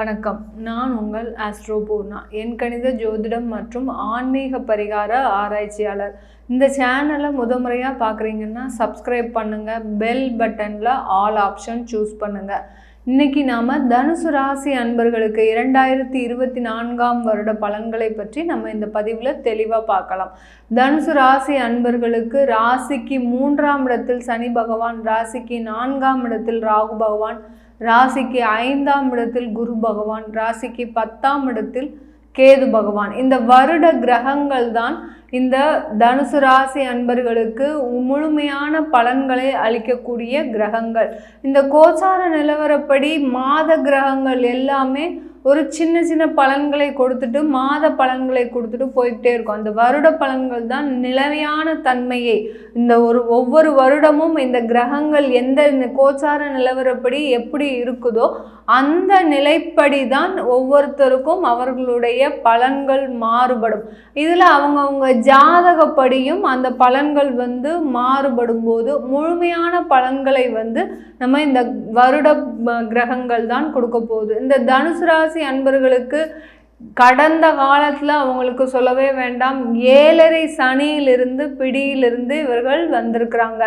வணக்கம். நான் உங்கள் ஆஸ்ட்ரோ பூர்ணா. என் கணித ஜோதிடம் மற்றும் ஆன்மீக பரிகார ஆராய்ச்சியாளர். இந்த சேனலை முறையாக பார்க்குறீங்கன்னா சப்ஸ்கிரைப் பண்ணுங்கள். பெல் பட்டனில் ஆல் ஆப்ஷன் சூஸ் பண்ணுங்கள். இன்றைக்கி நாம் தனுசு ராசி அன்பர்களுக்கு 2024ஆம் வருட பலன்களை பற்றி நம்ம இந்த பதிவில் தெளிவாக பார்க்கலாம். தனுசு ராசி அன்பர்களுக்கு ராசிக்கு 3ஆம் இடத்தில் சனி பகவான், ராசிக்கு 4ஆம் இடத்தில் ராகு பகவான், ராசிக்கு 5ஆம் இடத்தில் குரு பகவான், ராசிக்கு 10ஆம் இடத்தில் கேது பகவான். இந்த வருட கிரகங்கள் தான் இந்த தனுசு ராசி அன்பர்களுக்கு முழுமையான பலன்களை அளிக்கக்கூடிய கிரகங்கள். இந்த கோச்சார நிலவரப்படி மாத கிரகங்கள் எல்லாமே ஒரு சின்ன சின்ன பலன்களை கொடுத்துட்டு மாத பலன்களை கொடுத்துட்டு போய்கிட்டே இருக்கும். அந்த வருட பலன்கள் தான் நிலையான தன்மையை. இந்த ஒவ்வொரு வருடமும் இந்த கிரகங்கள் எந்த கோச்சார நிலவரப்படி எப்படி இருக்குதோ அந்த நிலைப்படி தான் ஒவ்வொருத்தருக்கும் அவர்களுடைய பலன்கள் மாறுபடும். இதில் அவங்கவுங்க ஜாதகப்படியும் அந்த பலன்கள் மாறுபடும் போது முழுமையான பலன்களை நம்ம இந்த வருட கிரகங்கள் தான் கொடுக்க போகுது. இந்த தனுசு ராசி அன்பர்களுக்கு கடந்த காலத்தில் அவங்களுக்கு சொல்லவே வேண்டாம், 7.5 சனியிலிருந்து பிடியிலிருந்து இவர்கள் வந்திருக்கிறாங்க.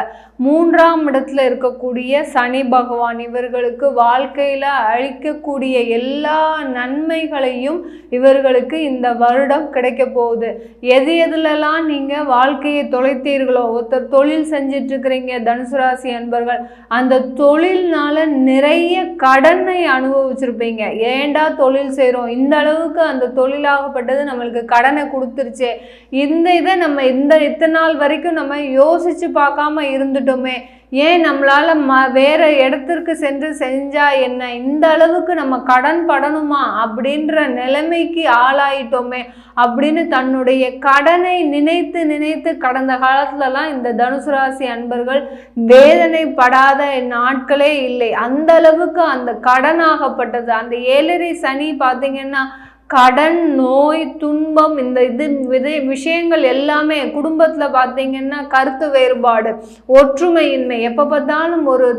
3ஆம் இடத்துல இருக்கக்கூடிய சனி பகவான் இவர்களுக்கு வாழ்க்கையில் அளிக்கக்கூடிய எல்லா நன்மைகளையும் இவர்களுக்கு இந்த வருடம் கிடைக்க போகுது. எதுலெல்லாம் நீங்கள் வாழ்க்கையை தொலைத்தீர்களோ, ஒருத்தர் தொழில் செஞ்சிட்டு இருக்கிறீங்க தனுசு ராசி அன்பர்கள், அந்த தொழில்னால நிறைய கடனை அனுபவிச்சிருப்பீங்க. ஏண்டா தொழில் செய்கிறோம், இந்த அளவுக்கு அந்த தொழிலாகப்பட்டது நம்மளுக்கு கடனை கொடுத்துருச்சே, இந்த இதை நம்ம இத்தனை நாள் வரைக்கும் நம்ம யோசிச்சு பார்க்காம இருந்துட்டோமே, ஏன் நம்மளால வேற இடத்திற்கு சென்று செஞ்சா என்ன, இந்த அளவுக்கு நம்ம கடன் படணுமா அப்படின்ற நிலைமைக்கு ஆளாயிட்டோமே அப்படின்னு தன்னுடைய கடனை நினைத்து நினைத்து கடந்த காலத்துலலாம் இந்த தனுசு ராசி அன்பர்கள் வேதனைப்படாத நாட்களே இல்லை. அந்த அளவுக்கு அந்த கடனாகப்பட்டது. அந்த 7.5 சனி பார்த்தீங்கன்னா கடன், நோய், துன்பம், இந்த விஷயங்கள் எல்லாமே குடும்பத்தில் பார்த்தீங்கன்னா கருத்து வேறுபாடு, ஒற்றுமையின்மை, எப்போ பார்த்தாலும் ஒரு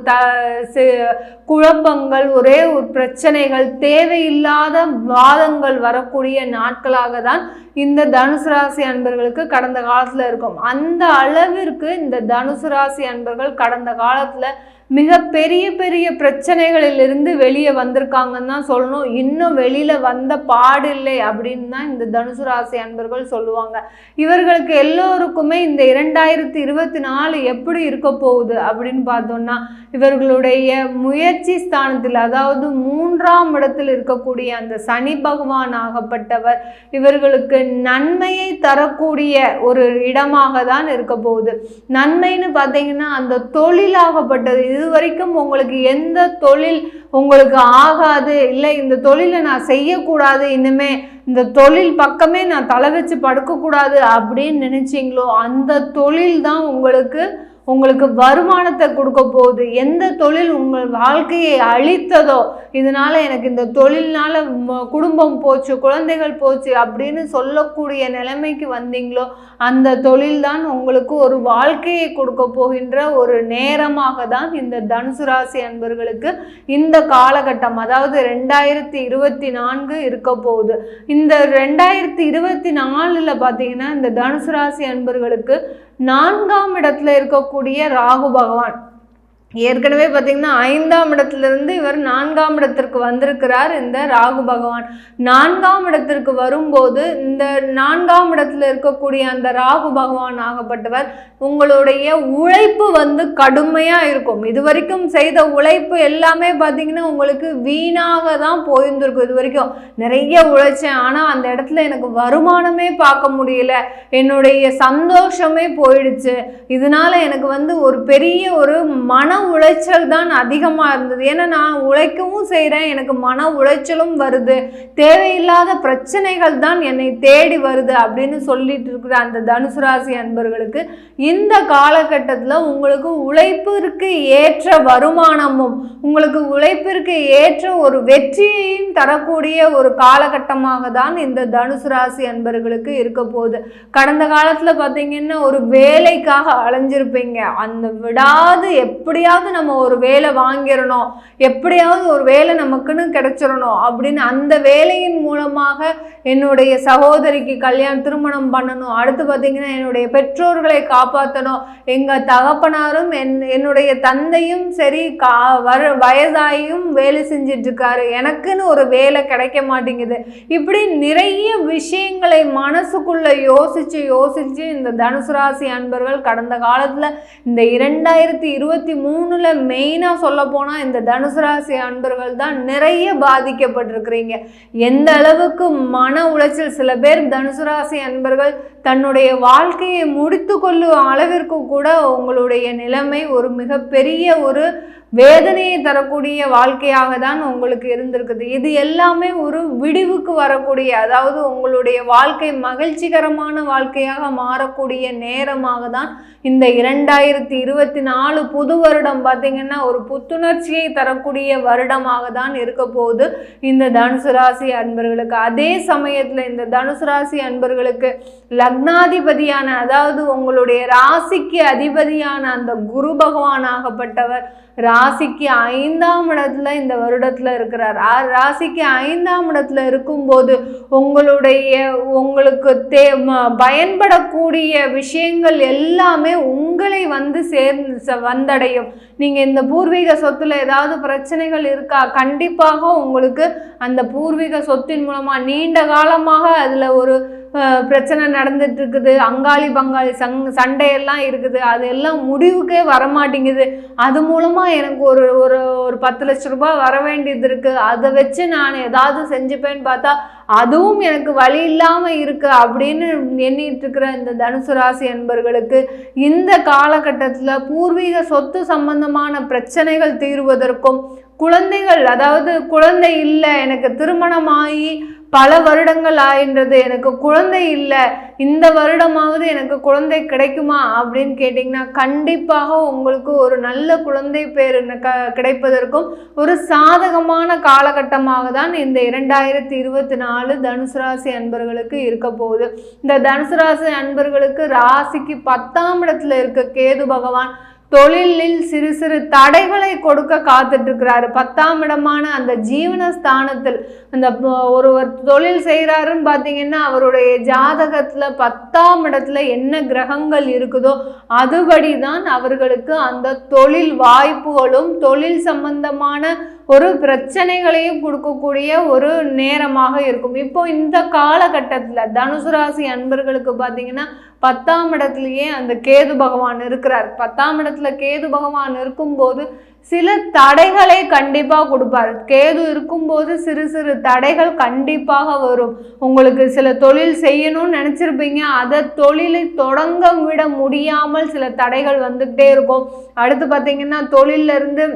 குழப்பங்கள், ஒரே ஒரு பிரச்சனைகள், தேவையில்லாத வாதங்கள் வரக்கூடிய நாட்களாக தான் இந்த தனுசு ராசி அன்பர்களுக்கு கடந்த காலத்தில் இருக்கும். அந்த அளவிற்கு இந்த தனுசு ராசி அன்பர்கள் கடந்த காலத்தில் மிக பெரிய பெரிய பிரச்சனைகளிலிருந்து வெளியே வந்திருக்காங்கன்னு தான் சொல்லணும். இன்னும் வெளியில் வந்த பாடில்லை அப்படின்னு தான் இந்த தனுசு ராசி அன்பர்கள் சொல்லுவாங்க. இவர்களுக்கு எல்லோருக்குமே இந்த 2024 எப்படி இருக்க போகுது அப்படின்னு பார்த்தோம்னா, இவர்களுடைய முயற்சி ஸ்தானத்தில், அதாவது 3ஆம் இடத்தில் இருக்கக்கூடிய அந்த சனி பகவான் ஆகப்பட்டவர் இவர்களுக்கு நன்மையை தரக்கூடிய ஒரு இடமாக தான் இருக்க போகுது. நன்மைன்னு பார்த்தீங்கன்னா அந்த தொழிலாகப்பட்டது, இது வரைக்கும் உங்களுக்கு எந்த தொழில் உங்களுக்கு ஆகாது, இல்லை இந்த தொழிலை நான் செய்யக்கூடாது, இனிமே இந்த தொழில் பக்கமே நான் தலை வச்சு படுக்கக்கூடாது அப்படின்னு நினைச்சிங்களோ, அந்த தொழில் தான் உங்களுக்கு வருமானத்தை கொடுக்க போகுது. எந்த தொழில் உங்கள் வாழ்க்கையை அழித்ததோ, இதனால எனக்கு இந்த தொழில்னால குடும்பம் போச்சு, குழந்தைகள் போச்சு அப்படின்னு சொல்லக்கூடிய நிலைமைக்கு வந்தீங்களோ, அந்த தொழில் தான் உங்களுக்கு ஒரு வாழ்க்கையை கொடுக்க போகின்ற ஒரு நேரமாக தான் இந்த தனுசு ராசி அன்பர்களுக்கு இந்த காலகட்டம், அதாவது 2024 இருக்க போகுது. இந்த 2024 பார்த்தீங்கன்னா இந்த தனுசு ராசி அன்பர்களுக்கு 4ஆம் இடத்துல இருக்கக்கூடிய ராகு பகவான் ஏற்கனவே பார்த்தீங்கன்னா 5ஆம் இடத்துலேருந்து இவர் 4ஆம் இடத்திற்கு வந்திருக்கிறார். இந்த ராகு பகவான் 4ஆம் இடத்திற்கு வரும்போது இந்த 4ஆம் இடத்துல இருக்கக்கூடிய அந்த ராகு பகவான் ஆகப்பட்டவர் உங்களுடைய உழைப்பு கடுமையாக இருக்கும். இது வரைக்கும் செய்த உழைப்பு எல்லாமே பார்த்தீங்கன்னா உங்களுக்கு வீணாக தான் போயிருந்திருக்கும். இது வரைக்கும் நிறைய உழைச்சேன், ஆனால் அந்த இடத்துல எனக்கு வருமானமே பார்க்க முடியல, என்னுடைய சந்தோஷமே போயிடுச்சு, இதனால எனக்கு ஒரு பெரிய ஒரு மன உளைச்சல் தான் அதிகமாக இருந்தது. ஏன்னா நான் உழைக்கவும் செய்கிறேன், எனக்கு மன உளைச்சலும் வருது, தேவையில்லாத பிரச்சனைகள் தான் என்னை தேடி வருது அப்படின்னு சொல்லிட்டு இருக்கிற அந்த தனுசு ராசி அன்பர்களுக்கு இந்த காலகட்டத்தில் உங்களுக்கு உழைப்பிற்கு ஏற்ற வருமானமும் உங்களுக்கு உழைப்பிற்கு ஏற்ற ஒரு வெற்றியையும் தரக்கூடிய ஒரு காலகட்டமாக தான் இந்த தனுசு ராசி அன்பர்களுக்கு இருக்க போகுது. கடந்த காலத்தில் பார்த்தீங்கன்னா ஒரு வேலைக்காக அலைஞ்சிருப்பீங்க, அந்த விடாது எப்படியா எப்படியாவது நம்ம ஒரு வேலை வாங்கிடணும், எப்படியாவது ஒரு வேலை நமக்குன்னு கிடைச்சிடணும் அப்படின்னு அந்த வேலையின் மூலமாக என்னுடைய சகோதரிக்கு திருமணம் பண்ணணும், அடுத்து பார்த்தீங்கன்னா என்னுடைய பெற்றோர்களை காப்பாற்றணும், எங்கள் தகப்பனாரும் என்னுடைய தந்தையும் சரி வயதாயும் வேலை செஞ்சிட்டு இருக்காரு, எனக்குன்னு ஒரு வேலை கிடைக்க மாட்டேங்குது. இப்படி நிறைய விஷயங்களை மனசுக்குள்ள யோசிச்சு இந்த தனுசு ராசி அன்பர்கள் கடந்த காலத்துல இந்த 2023 மெயினா சொல்ல போனா இந்த தனுசு ராசி அன்பர்கள் தான் நிறைய பாதிக்கப்பட்டிருக்கிறீங்க. எந்த அளவுக்கு மன உளைச்சல், சில பேர் தனுசு ராசி அன்பர்கள் தன்னுடைய வாழ்க்கையை முடித்து கொள்ளும் அளவிற்கு கூட உங்களுடைய நிலைமை ஒரு மிகப்பெரிய ஒரு வேதனையை தரக்கூடிய வாழ்க்கையாக தான் உங்களுக்கு இருந்திருக்குது. இது எல்லாமே ஒரு விடிவுக்கு வரக்கூடிய, அதாவது உங்களுடைய வாழ்க்கை மகிழ்ச்சிகரமான வாழ்க்கையாக மாறக்கூடிய நேரமாக தான் இந்த 2024 புது வருடம் பார்த்தீங்கன்னா ஒரு புத்துணர்ச்சியை தரக்கூடிய வருடமாக தான் இருக்க போகுது இந்த தனுசு ராசி அன்பர்களுக்கு. அதே சமயத்தில் இந்த தனுசு ராசி அன்பர்களுக்கு லக்னாதிபதியான, அதாவது உங்களுடைய ராசிக்கு அதிபதியான அந்த குரு பகவான் ஆகப்பட்டவர் ராசிக்கு 5ஆம் இடத்துல இந்த வருடத்துல இருக்கிறார். ராசிக்கு 5ஆம் இடத்துல இருக்கும்போது உங்களுக்கு பயன்படக்கூடிய விஷயங்கள் எல்லாமே உங்களை வந்து வந்தடையும். நீங்க இந்த பூர்வீக சொத்துல ஏதாவது பிரச்சனைகள் இருக்கா, கண்டிப்பாக உங்களுக்கு அந்த பூர்வீக சொத்தின் மூலமா நீண்ட காலமாக அதுல ஒரு பிரச்சனை நடந்துட்டு இருக்குது, அங்காளி பங்காளி சண்டையெல்லாம் இருக்குது, அதெல்லாம் முடிவுக்கே வரமாட்டேங்குது. அது மூலமா எனக்கு ஒரு ஒரு ஒரு 10 லட்ச ரூபாய் வர வேண்டியது இருக்கு, அதை வச்சு நான் ஏதாவது செஞ்சுப்பேன்னு பார்த்தா அதுவும் எனக்கு வழி இல்லாம இருக்கு அப்படின்னு எண்ணிட்டு இருக்கிற இந்த தனுசு ராசி அன்பர்களுக்கு இந்த காலகட்டத்துல பூர்வீக சொத்து சம்பந்தமான பிரச்சனைகள் தீர்வதற்கும், குழந்தைகள், அதாவது குழந்தை இல்லை, எனக்கு திருமணமாகி பல வருடங்கள் ஆகின்றது, எனக்கு குழந்தை இல்லை, இந்த வருடமாவது எனக்கு குழந்தை கிடைக்குமா அப்படின்னு கேட்டிங்கன்னா கண்டிப்பாக உங்களுக்கு ஒரு நல்ல குழந்தை பேர் கிடைப்பதற்கும் ஒரு சாதகமான காலகட்டமாக தான் இந்த 2024 தனுசு ராசி அன்பர்களுக்கு இருக்க போகுது. இந்த தனுசு ராசி அன்பர்களுக்கு ராசிக்கு 10ஆம் இடத்துல இருக்க கேது பகவான் தொழிலில் சிறு சிறு தடைகளை கொடுக்க காத்துட்டு இருக்கிறாரு. 10ஆம் இடமான அந்த ஜீவனஸ்தானத்தில் அந்த ஒருவர் தொழில் செய்கிறாருன்னு பார்த்தீங்கன்னா அவருடைய ஜாதகத்துல 10ஆம் இடத்துல என்ன கிரகங்கள் இருக்குதோ அதுபடி தான் அவர்களுக்கு அந்த தொழில் வாய்ப்புகளும் தொழில் சம்பந்தமான ஒரு பிரச்சனைகளையும் கொடுக்கக்கூடிய ஒரு நேரமாக இருக்கும். இப்போ இந்த காலகட்டத்தில் தனுசு ராசி அன்பர்களுக்கு பார்த்தீங்கன்னா 10ஆம் இடத்துலயே அந்த கேது பகவான் இருக்கிறார். 10ஆம் இடத்துல கேது பகவான் இருக்கும்போது சில தடைகளை கண்டிப்பாக கொடுப்பார். கேது இருக்கும்போது சிறு சிறு தடைகள் கண்டிப்பாக வரும். உங்களுக்கு சில தொழில் செய்யணும்னு நினச்சிருப்பீங்க, அதை தொழிலை தொடங்க விட முடியாமல் சில தடைகள் வந்துகிட்டே இருக்கும். அடுத்து பார்த்தீங்கன்னா தொழில இருந்து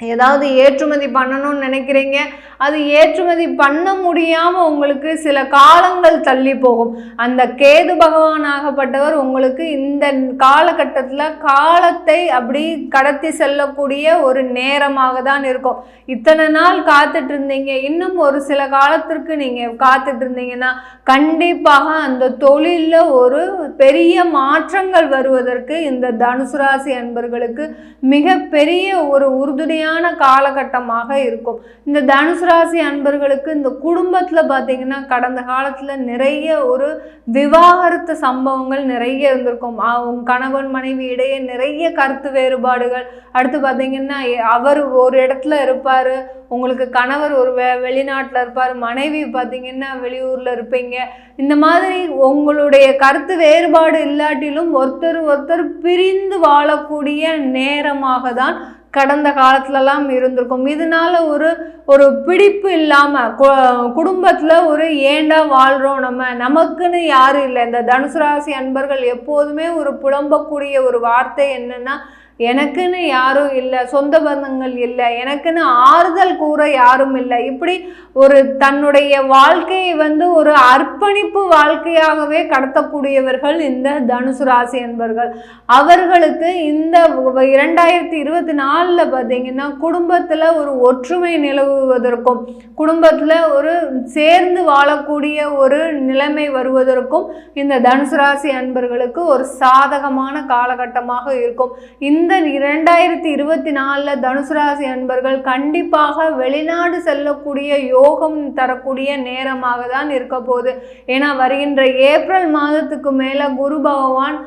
ஏதாவது ஏற்றுமதி பண்ணணும்னு நினைக்கிறீங்க, அது ஏற்றுமதி பண்ண முடியாமல் உங்களுக்கு சில காலங்கள் தள்ளி போகும். அந்த கேது பகவான் ஆகப்பட்டவர் உங்களுக்கு இந்த காலகட்டத்தில் காலத்தை அப்படி கடத்தி செல்லக்கூடிய ஒரு நேரமாக தான் இருக்கும். இத்தனை நாள் காத்துட்டு இருந்தீங்க, இன்னும் ஒரு சில காலத்திற்கு நீங்கள் காத்துட்டு இருந்தீங்கன்னா கண்டிப்பாக அந்த தொழிலில் ஒரு பெரிய மாற்றங்கள் வருவதற்கு இந்த தனுசு ராசி அன்பர்களுக்கு மிகப்பெரிய ஒரு உறுதுணையான காலகட்டமாக இருக்கும். இந்த தனுசு ராசி அன்பர்களுக்கு இந்த குடும்பத்துல பாத்தீங்கன்னா கடந்த காலத்துல நிறைய ஒரு விவாகரத்து சம்பவங்கள் நிறைய இருந்திருக்கும். அவங்க கணவன் மனைவி இடையே நிறைய கருத்து வேறுபாடுகள். அடுத்து பாத்தீங்கன்னா அவர் ஒரு இடத்துல இருப்பாரு, உங்களுக்கு கணவர் ஒரு வெளிநாட்டில் இருப்பார், மனைவி பார்த்தீங்கன்னா வெளியூரில் இருப்பீங்க. இந்த மாதிரி உங்களுடைய கருத்து வேறுபாடு இல்லாட்டிலும் ஒருத்தர் பிரிந்து வாழக்கூடிய நேரமாக தான் கடந்த காலத்துலலாம் இருந்திருக்கும். இதனால ஒரு பிடிப்பு இல்லாமல் குடும்பத்தில் ஒரு ஏண்டா வாழ்கிறோம், நமக்குன்னு யாரும் இல்லை. இந்த தனுசு ராசி அன்பர்கள் எப்போதுமே ஒரு புலம்பக்கூடிய ஒரு வார்த்தை என்னன்னா, எனக்குன்னு யாரும் இல்லை, சொந்த பந்தங்கள் இல்லை, எனக்குன்னு ஆறுதல் கூற யாரும் இல்லை. இப்படி ஒரு தன்னுடைய வாழ்க்கையை ஒரு அர்ப்பணிப்பு வாழ்க்கையாகவே கடத்தக்கூடியவர்கள் இந்த தனுசு ராசி அன்பர்கள். அவர்களுக்கு இந்த 2024 பார்த்தீங்கன்னா குடும்பத்தில் ஒரு ஒற்றுமை நிலவுவதற்கும், குடும்பத்தில் ஒரு சேர்ந்து வாழக்கூடிய ஒரு நிலைமை வருவதற்கும் இந்த தனுசு ராசி அன்பர்களுக்கு ஒரு சாதகமான காலகட்டமாக இருக்கும். இந்த இந்த 2024 தனுசு ராசி அன்பர்கள் கண்டிப்பாக வெளிநாடு செல்லக்கூடிய யோகம் தரக்கூடிய நேரமாக தான் இருக்க போகுது. ஏன்னா வருகின்ற ஏப்ரல் மாதத்துக்கு மேலே குரு பகவான்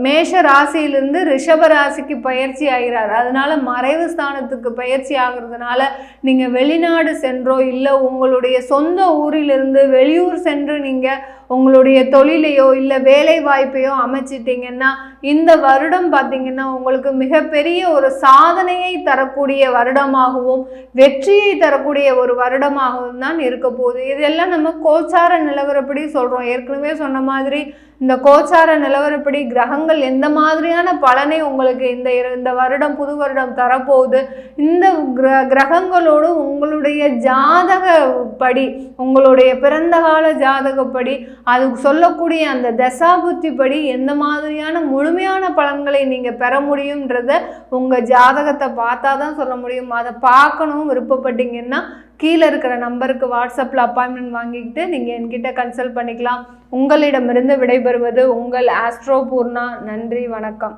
மேஷ ராசியிலிருந்து ரிஷப ராசிக்கு பயிற்சி ஆகிறார். அதனால மறைவு ஸ்தானத்துக்கு பயிற்சி ஆகிறதுனால நீங்கள் வெளிநாடு சென்றோ இல்லை உங்களுடைய சொந்த ஊரிலிருந்து வெளியூர் சென்று நீங்கள் உங்களுடைய தொழிலையோ இல்லை வேலை வாய்ப்பையோ அமைச்சிட்டிங்கன்னா இந்த வருடம் பார்த்திங்கன்னா உங்களுக்கு மிகப்பெரிய ஒரு சாதனையை தரக்கூடிய வருடமாகவும் வெற்றியை தரக்கூடிய ஒரு வருடமாகவும் தான் இருக்க போகுது. இதெல்லாம் நம்ம கோச்சார நிலவரப்படி சொல்கிறோம். ஏற்கனவே சொன்ன மாதிரி இந்த கோச்சார நிலவரப்படி கிரகங்கள் எந்த மாதிரியான பலனை உங்களுக்கு இந்த வருடம் புது வருடம் தரப்போகுது, இந்த கிரகங்களோடு உங்களுடைய ஜாதகப்படி உங்களுடைய பிறந்த கால ஜாதகப்படி அது சொல்லக்கூடிய அந்த தசாபுத்தி படி எந்த மாதிரியான முழுமையான பலன்களை நீங்கள் பெற முடியும்ன்றத உங்கள் ஜாதகத்தை பார்த்தா தான் சொல்ல முடியும். அதை பார்க்கணும் விருப்பப்பட்டீங்கன்னா கீழே இருக்கிற நம்பருக்கு வாட்ஸ்அப்பில் அப்பாயின்மெண்ட் வாங்கிக்கிட்டு நீங்கள் என்கிட்ட கன்சல்ட் பண்ணிக்கலாம். உங்களிடமிருந்து விடைபெறுவது உங்கள் ஆஸ்ட்ரோ பூர்ணா. நன்றி, வணக்கம்.